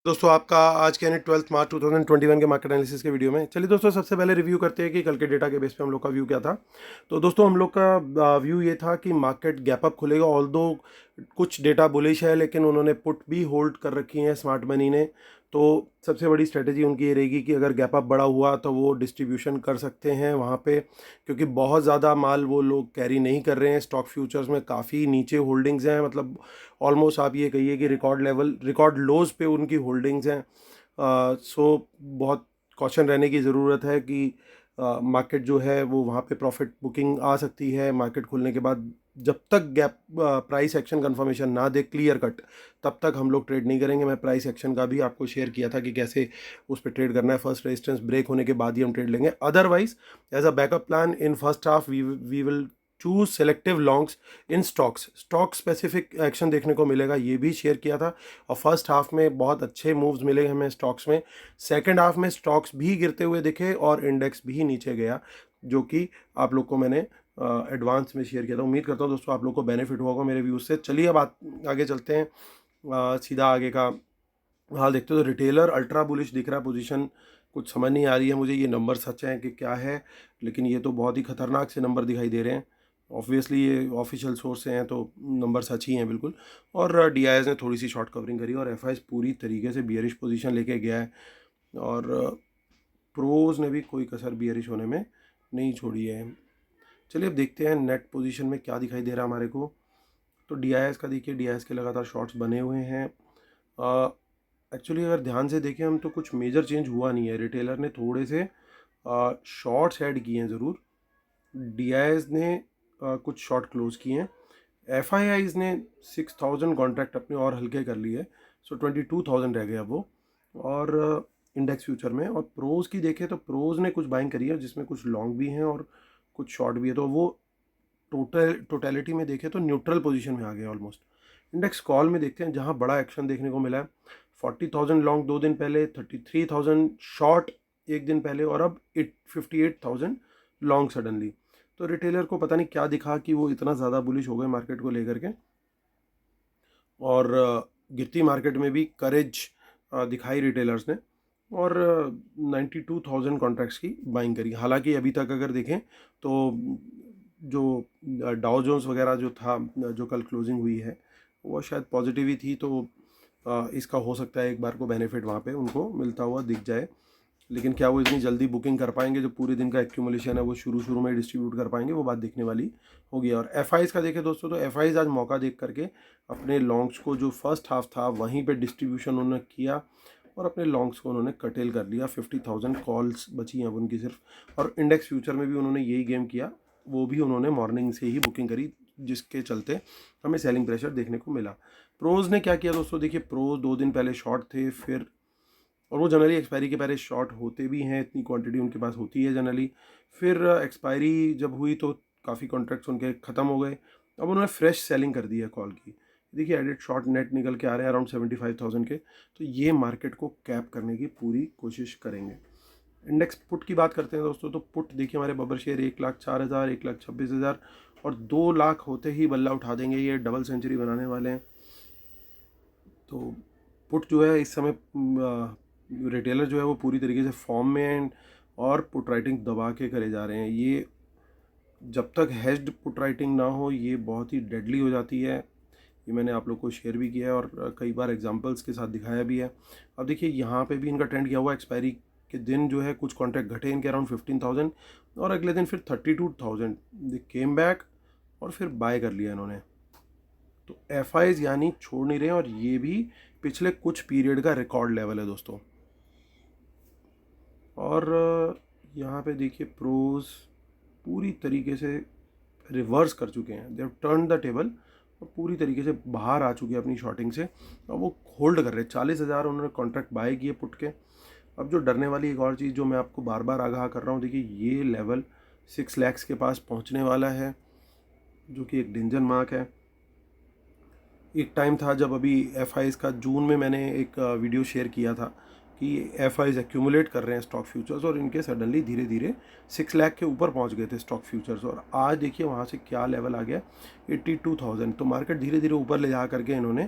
दोस्तों आपका आज के यानी 12 मार्च 2021 के मार्केट एनालिसिस के वीडियो में। चलिए दोस्तों, सबसे पहले रिव्यू करते हैं कि कल के डेटा के बेस पे हम लोग का व्यू क्या था। तो दोस्तों हम लोग का व्यू ये था कि मार्केट गैप अप खुलेगा। ऑल दो कुछ डेटा बुलिश है, लेकिन उन्होंने पुट भी होल्ड कर रखी हैं स्मार्ट मनी ने। तो सबसे बड़ी स्ट्रेटेजी उनकी ये रहेगी कि अगर गैप अप बड़ा हुआ तो वो डिस्ट्रीब्यूशन कर सकते हैं वहाँ पे, क्योंकि बहुत ज़्यादा माल वो लोग कैरी नहीं कर रहे हैं। स्टॉक फ्यूचर्स में काफ़ी नीचे होल्डिंग्स हैं, मतलब ऑलमोस्ट आप ये कहिए कि रिकॉर्ड लोज पे उनकी होल्डिंग्स हैं। सो बहुत कॉशन रहने की ज़रूरत है कि मार्केट जो है वो वहाँ पे प्रॉफिट बुकिंग आ सकती है मार्केट खुलने के बाद। जब तक गैप प्राइस एक्शन कंफर्मेशन ना दे क्लियर कट, तब तक हम लोग ट्रेड नहीं करेंगे। मैं प्राइस एक्शन का भी आपको शेयर किया था कि कैसे उस पर ट्रेड करना है। फर्स्ट रेजिस्टेंस ब्रेक होने के बाद ही हम ट्रेड लेंगे। Otherwise as a backup plan in first half we will choose selective longs in stock specific action देखने को मिलेगा, ये भी शेयर किया था। और फर्स्ट हाफ में बहुत अच्छे मूव्स मिले हमें स्टॉक्स में। सेकंड हाफ में स्टॉक्स भी गिरते हुए दिखे और इंडेक्स भी नीचे गया, जो कि आप लोग को मैंने एडवांस में शेयर किया था। उम्मीद करता हूँ दोस्तों आप लोग को बेनिफिट हुआ होगा मेरे व्यूज़ से। चलिए अब आगे चलते हैं। सीधा आगे का हाल देखते हो तो रिटेलर अल्ट्रा बुलिश दिख रहा है पोजीशन। कुछ समझ नहीं आ रही है मुझे ये नंबर सच है कि क्या है, लेकिन ये तो बहुत ही खतरनाक से नंबर दिखाई दे रहे हैं। ऑब्वियसली ये ऑफिशियल सोर्स से हैं तो नंबर सच ही हैं बिल्कुल। और डीआईएस ने थोड़ी सी शॉर्ट कवरिंग करी और एफआईएस पूरी तरीके से बियरिश पोजीशन लेके गया है। और प्रोज ने भी कोई कसर बियरिश होने में नहीं छोड़ी है। चलिए अब देखते हैं नेट पोजीशन में क्या दिखाई दे रहा है हमारे को। तो डीआईएस का देखिए, डीआईएस के लगातार शॉर्ट्स बने हुए हैं। एक्चुअली अगर ध्यान से देखें हम तो कुछ मेजर चेंज हुआ नहीं है। रिटेलर ने थोड़े से शॉर्ट्स ऐड किए हैं ज़रूर। डीआईएस ने कुछ शॉर्ट क्लोज किए हैं। एफआईआईज ने 6000 कॉन्ट्रैक्ट अपने और हल्के कर लिए, सो 22,000 रह गए अब वो। और इंडेक्स फ्यूचर में और प्रोज की देखें तो प्रोज ने कुछ बाइंग करी है जिसमें कुछ लॉन्ग भी हैं और कुछ शॉर्ट भी है, तो वो टोटलिटी में देखें तो न्यूट्रल पोजीशन में आ गया ऑलमोस्ट। इंडेक्स कॉल में देखते हैं जहां बड़ा एक्शन देखने को मिला है। 40,000 लॉन्ग 2 दिन पहले, 33,000 शॉर्ट एक दिन पहले, और अब 58,000 लॉन्ग सडनली। तो रिटेलर को पता नहीं क्या दिखा कि वो इतना ज़्यादा बुलिश हो गए मार्केट को लेकर के। और गिरती मार्केट में भी करेज दिखाई रिटेलर्स ने और 92,000 कॉन्ट्रैक्ट्स की बाइंग करी। हालांकि अभी तक अगर देखें तो जो डाउ जोन्स वगैरह जो था, जो कल क्लोजिंग हुई है वो शायद पॉजिटिव ही थी, तो इसका हो सकता है एक बार को बेनिफिट वहाँ पे उनको मिलता हुआ दिख जाए। लेकिन क्या वो इतनी जल्दी बुकिंग कर पाएंगे, जो पूरे दिन का एक्यूमुलेशन है वो शुरू में डिस्ट्रीब्यूट कर पाएंगे, वो बात देखने वाली होगी। और एफआईज का देखें दोस्तों तो एफआईज आज मौका देख करके अपने लॉन्ग्स को जो फर्स्ट हाफ था वहीं पे डिस्ट्रीब्यूशन उन्होंने किया और अपने लॉन्ग्स को उन्होंने कटेल कर लिया। 50,000 कॉल्स बची हैं अब उनकी सिर्फ। और इंडेक्स फ्यूचर में भी उन्होंने यही गेम किया, वो भी उन्होंने मॉर्निंग से ही बुकिंग करी, जिसके चलते हमें सेलिंग प्रेशर देखने को मिला। प्रोज ने क्या किया दोस्तों, देखिए प्रोज 2 दिन पहले शॉर्ट थे, फिर और वो जनरली एक्सपायरी के पहले शॉर्ट होते भी हैं, इतनी क्वांटिटी उनके पास होती है जनरली। फिर एक्सपायरी जब हुई तो काफ़ी कॉन्ट्रैक्ट्स उनके ख़त्म हो गए। अब उन्होंने फ्रेश सेलिंग कर दी है कॉल की। देखिए एडिट शॉर्ट नेट निकल के आ रहे हैं अराउंड 75,000 के, तो ये मार्केट को कैप करने की पूरी कोशिश करेंगे। इंडेक्स पुट की बात करते हैं दोस्तों, तो पुट देखिए हमारे बबर शेयर 1,04,000, 1,26,000 और 2 लाख होते ही बल्ला उठा देंगे, ये डबल सेंचुरी बनाने वाले हैं। तो पुट जो है इस समय रिटेलर जो है वो पूरी तरीके से फॉर्म में है और पुट राइटिंग दबा के करे जा रहे हैं। ये जब तक हेज्ड पुट राइटिंग ना हो ये बहुत ही डेडली हो जाती है। ये मैंने आप लोग को शेयर भी किया है और कई बार एग्जांपल्स के साथ दिखाया भी है। अब देखिए यहाँ पे भी इनका ट्रेंड किया हुआ, एक्सपायरी के दिन जो है कुछ कॉन्ट्रैक्ट घटे इनके अराउंड 15,000 और अगले दिन फिर 32,000 दे केम बैक और फिर बाय कर लिया इन्होंने। तो एफआईज यानी छोड़ नहीं रहे और ये भी पिछले कुछ पीरियड का रिकॉर्ड लेवल है दोस्तों। और यहाँ पे देखिए प्रोज पूरी तरीके से रिवर्स कर चुके हैं, they have turn the table और पूरी तरीके से बाहर आ चुके हैं अपनी शॉर्टिंग से। और वो होल्ड कर रहे हैं 40,000 उन्होंने कॉन्ट्रैक्ट बाय किए पुट के। अब जो डरने वाली एक और चीज़ जो मैं आपको बार बार आगाह कर रहा हूँ, देखिए ये लेवल 6 लाख के पास पहुँचने वाला है, जो कि एक डेंजर मार्क है। एक टाइम था जब अभी एफआईज का जून में मैंने एक वीडियो शेयर किया था कि एफआईज एक्यूमुलेट कर रहे हैं स्टॉक फ्यूचर्स और इनके सडनली धीरे धीरे 6 लाख के ऊपर पहुंच गए थे स्टॉक फ्यूचर्स। और आज देखिए वहाँ से क्या लेवल आ गया, 82,000। तो मार्केट धीरे धीरे ऊपर ले जा करके इन्होंने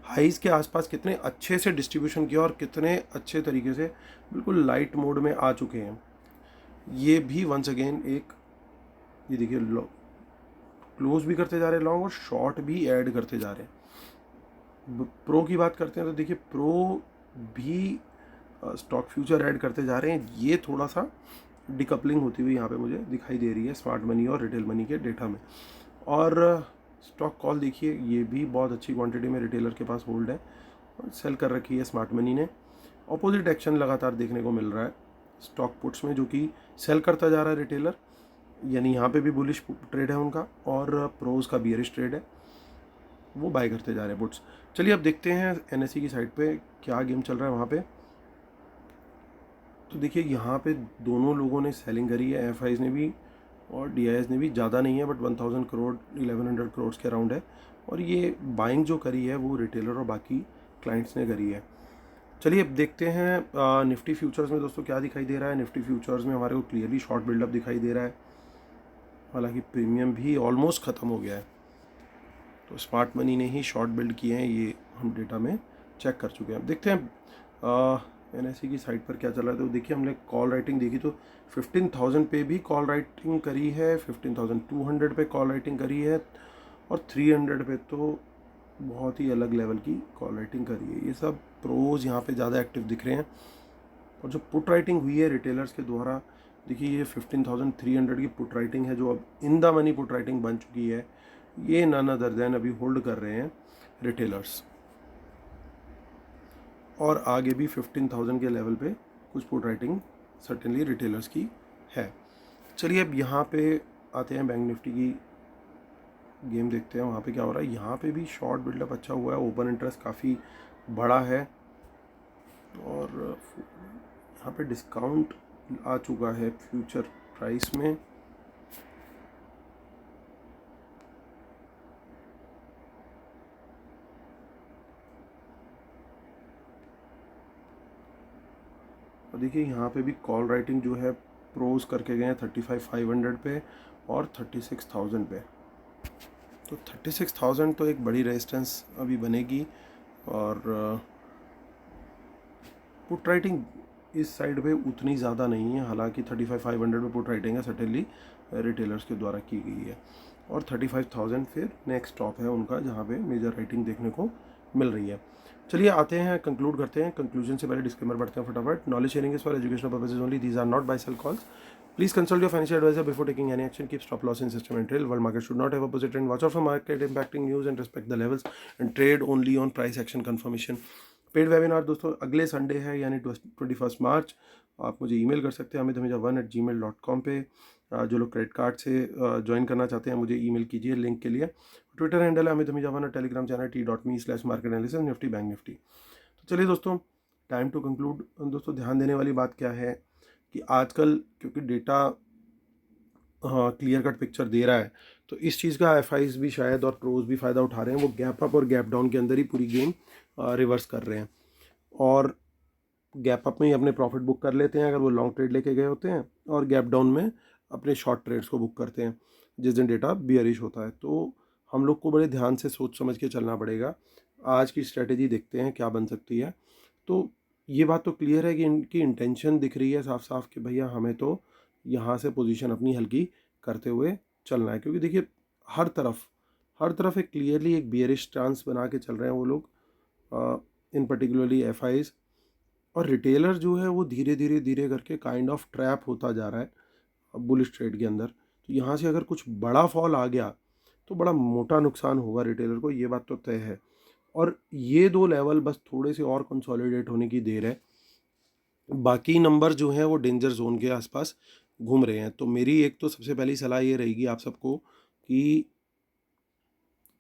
हाईज़ के आसपास कितने अच्छे से डिस्ट्रीब्यूशन किया और कितने अच्छे तरीके से बिल्कुल लाइट मोड में आ चुके हैं। ये भी वंस अगेन एक, ये देखिए क्लोज भी करते जा रहे हैं लॉन्ग और शॉर्ट भी ऐड करते जा रहे हैं। प्रो की बात करते हैं तो देखिए प्रो भी स्टॉक फ्यूचर ऐड करते जा रहे हैं। ये थोड़ा सा डिकपलिंग होती हुई यहाँ पे मुझे दिखाई दे रही है स्मार्ट मनी और रिटेल मनी के डेटा में। और स्टॉक कॉल देखिए, ये भी बहुत अच्छी क्वांटिटी में रिटेलर के पास होल्ड है और सेल कर रखी है स्मार्ट मनी ने। ऑपोजिट एक्शन लगातार देखने को मिल रहा है स्टॉक पुट्स में, जो कि सेल करता जा रहा है रिटेलर, यानी यहाँ पे भी बुलिश ट्रेड है उनका, और प्रोज का बियरिश ट्रेड है, वो बाय करते जा रहे हैं पुट्स। चलिए अब देखते हैं एनएसई की साइड पे क्या गेम चल रहा है वहाँ पे। तो देखिए यहाँ पे दोनों लोगों ने सेलिंग करी है, एफआईज ने भी और डीआईएस ने भी। ज़्यादा नहीं है बट 1000 करोड़ 1100 करोड़ के अराउंड है। और ये बाइंग जो करी है वो रिटेलर और बाकी क्लाइंट्स ने करी है। चलिए अब देखते हैं निफ्टी फ्यूचर्स में दोस्तों क्या दिखाई दे रहा है। निफ्टी फ्यूचर्स में हमारे को क्लियरली शॉर्ट बिल्डअप दिखाई दे रहा है, हालांकि प्रीमियम भी ऑलमोस्ट ख़त्म हो गया है। तो स्मार्ट मनी ने ही शॉर्ट बिल्ड किए हैं, ये हम डेटा में चेक कर चुके हैं। अब देखते हैं एनएसई की साइट पर क्या चल रहा है। तो देखिए हमने कॉल राइटिंग देखी तो 15,000 पे भी कॉल राइटिंग करी है, 15,200 पे कॉल राइटिंग करी है, और 300 पे तो बहुत ही अलग लेवल की कॉल राइटिंग करी है। ये सब प्रोज यहाँ पे ज़्यादा एक्टिव दिख रहे हैं। और जो पुट राइटिंग हुई है रिटेलर्स के द्वारा, देखिए ये 15,300 की पुट राइटिंग है जो अब in the money put writing बन चुकी है। ये नन अदर देन अभी होल्ड कर रहे हैं रिटेलर्स, और आगे भी 15,000 के लेवल पे कुछ पुट राइटिंग सर्टेनली रिटेलर्स की है। चलिए अब यहाँ पे आते हैं बैंक निफ्टी की गेम देखते हैं वहाँ पे क्या हो रहा है। यहाँ पे भी शॉर्ट बिल्डअप अच्छा हुआ है, ओपन इंटरेस्ट काफ़ी बड़ा है, और यहाँ पे डिस्काउंट आ चुका है फ्यूचर प्राइस में। और देखिए यहाँ पे भी कॉल राइटिंग जो है प्रोज करके गए हैं 35,500 पे और 36,000 पे। तो 36,000 तो एक बड़ी रेजिस्टेंस अभी बनेगी। और पुट राइटिंग इस साइड पे उतनी ज़्यादा नहीं है, हालांकि 35,500 पे पुट राइटिंग है सर्टेनली रिटेलर्स के द्वारा की गई है, और 35,000 फिर नेक्स्ट स्टॉप है उनका जहाँ पे मेजर राइटिंग देखने को मिल रही है। चलिए आते हैं, कंक्लूड करते हैं। कंक्लूजन से पहले डिस्क्लेमर बढ़ते हैं फटाफट। Knowledge sharing is for educational purposes only, these are not buy sell calls. Please consult your financial advisor before taking any action. Keep stop loss in system and trail. World market should not have opposite trend. Watch out for market impacting news and respect the levels and trade only on price action confirmation. Paid webinar दोस्तों अगले Sunday है, यानी 21 मार्च। आप मुझे email कर सकते हैं amithamija1@gmail.com पे। जो लोग क्रेडिट कार्ड से ज्वाइन करना चाहते हैं मुझे ईमेल कीजिए लिंक के लिए। ट्विटर हैंडल है amithamija1 और Telegram channel t.me/market analysis Nifty bank Nifty. तो चलिए दोस्तों, टाइम टू कंक्लूड। दोस्तों ध्यान देने वाली बात क्या है कि आजकल क्योंकि डेटा क्लियर कट पिक्चर दे रहा है, तो इस चीज़ का एफआईज भी शायद और प्रोज भी फ़ायदा उठा रहे हैं। वो गैप अप और गैप डाउन के अंदर ही पूरी गेम रिवर्स कर रहे हैं, और गैप अप में ही अपने प्रॉफिट बुक कर लेते हैं अगर वो लॉन्ग ट्रेड लेके गए होते हैं, और गैप डाउन में अपने शॉर्ट ट्रेड्स को बुक करते हैं जिस दिन डेटा बियरिश होता है। तो हम लोग को बड़े ध्यान से सोच समझ के चलना पड़ेगा। आज की स्ट्रेटेजी देखते हैं क्या बन सकती है। तो ये बात तो क्लियर है कि इनकी इंटेंशन दिख रही है साफ साफ कि भैया हमें तो यहाँ से पोजीशन अपनी हल्की करते हुए चलना है, क्योंकि देखिए हर तरफ एक क्लियरली एक बियरिश स्टांस बना के चल रहे हैं वो लोग, इन पर्टिकुलरली एफआईज। और रिटेलर जो है वो धीरे धीरे करके काइंड ऑफ ट्रैप होता जा रहा है बुलिश ट्रेड के अंदर। तो यहाँ से अगर कुछ बड़ा फॉल आ गया तो बड़ा मोटा नुकसान होगा रिटेलर को, ये बात तो तय है। और ये दो लेवल बस थोड़े से और कंसोलिडेट होने की देर है, बाकी नंबर जो हैं वो डेंजर जोन के आसपास घूम रहे हैं। तो मेरी एक तो सबसे पहली सलाह ये रहेगी आप सबको कि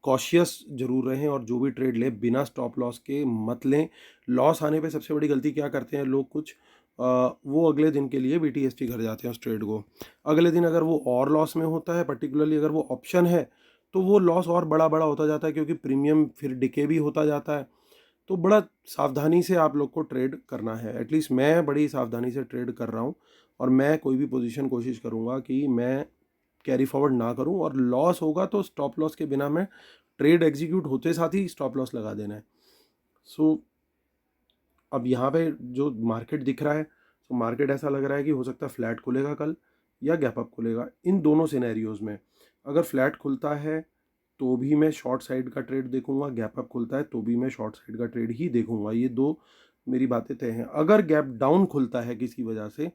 कॉशियस जरूर रहें, और जो भी ट्रेड लें बिना स्टॉप लॉस के मत लें। लॉस आने पे सबसे बड़ी गलती क्या करते हैं लोग, कुछ वो अगले दिन के लिए BTST कर जाते हैं उस ट्रेड को। अगले दिन अगर वो और लॉस में होता है, पर्टिकुलरली अगर वो ऑप्शन है, तो वो लॉस और बड़ा होता जाता है, क्योंकि प्रीमियम फिर डिके भी होता जाता है। तो बड़ा सावधानी से आप लोग को ट्रेड करना है। एटलीस्ट मैं बड़ी सावधानी से ट्रेड कर रहा हूँ, और मैं कोई भी पोजीशन कोशिश करूँगा कि मैं कैरी फॉरवर्ड ना करूँ, और लॉस होगा तो स्टॉप लॉस के बिना मैं ट्रेड एग्जीक्यूट होते साथ ही स्टॉप लॉस लगा देना है। सो अब यहाँ पे जो मार्केट दिख रहा है, तो मार्केट ऐसा लग रहा है कि हो सकता है फ्लैट खुलेगा कल या गैप अप खुलेगा। इन दोनों सिनेरियोज में अगर फ्लैट खुलता है तो भी मैं शॉर्ट साइड का ट्रेड देखूंगा, गैप अप खुलता है तो भी मैं शॉर्ट साइड का ट्रेड ही देखूंगा। ये दो मेरी बातें तय हैं। अगर गैप डाउन खुलता है किसी वजह से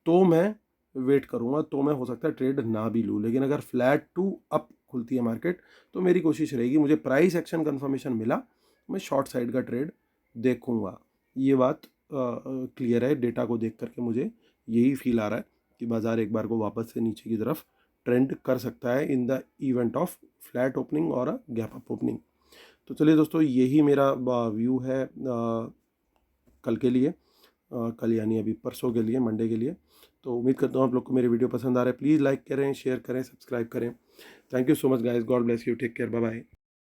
तो मैं वेट करूंगा, तो मैं हो सकता है ट्रेड ना भी लूँ। लेकिन अगर फ्लैट टू अप खुलती है मार्केट तो मेरी कोशिश रहेगी, मुझे प्राइस एक्शन कन्फर्मेशन मिला, मैं शॉर्ट साइड का ट्रेड देखूंगा। ये बात क्लियर है। डेटा को देख करके मुझे यही फील आ रहा है कि बाज़ार एक बार को वापस से नीचे की तरफ ट्रेंड कर सकता है in the event of flat opening और अ गैप अप ओपनिंग। तो चलिए दोस्तों, यही मेरा व्यू है कल के लिए, कल यानी अभी परसों के लिए, मंडे के लिए। तो उम्मीद करता हूँ आप लोग को मेरे वीडियो पसंद आ रहा है। प्लीज़ लाइक करें, शेयर करें, सब्सक्राइब करें। Thank you so much guys, God bless you, take care, bye bye.